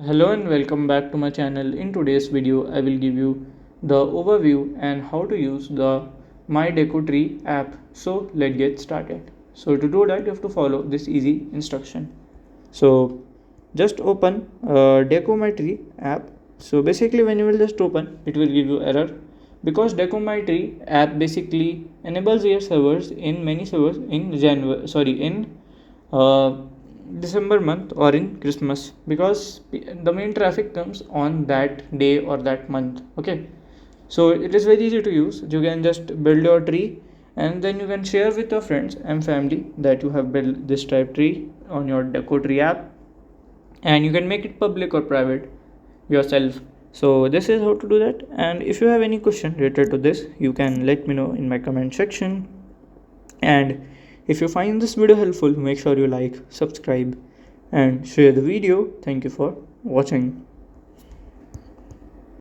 Hello and welcome back to my channel. In today's video, I will give you the overview and how to use the My Deco Tree app. So let's get started. So to do that, you have to follow this easy instruction. So just open Deco My Tree app. So basically, when you will just open, it will give you error because Deco My Tree app basically enables your servers in many servers in uh, December month or in Christmas because the main traffic comes on that day or that month. Okay, so it is very easy to use. You can just build your tree and then you can share with your friends and family that you have built this type tree on your Deco Tree app, and you can make it public or private yourself. So this is how to do that, and if you have any question related to this, you can let me know in my comment section. And if you find this video helpful, make sure you like, subscribe and share the video. Thank you for watching.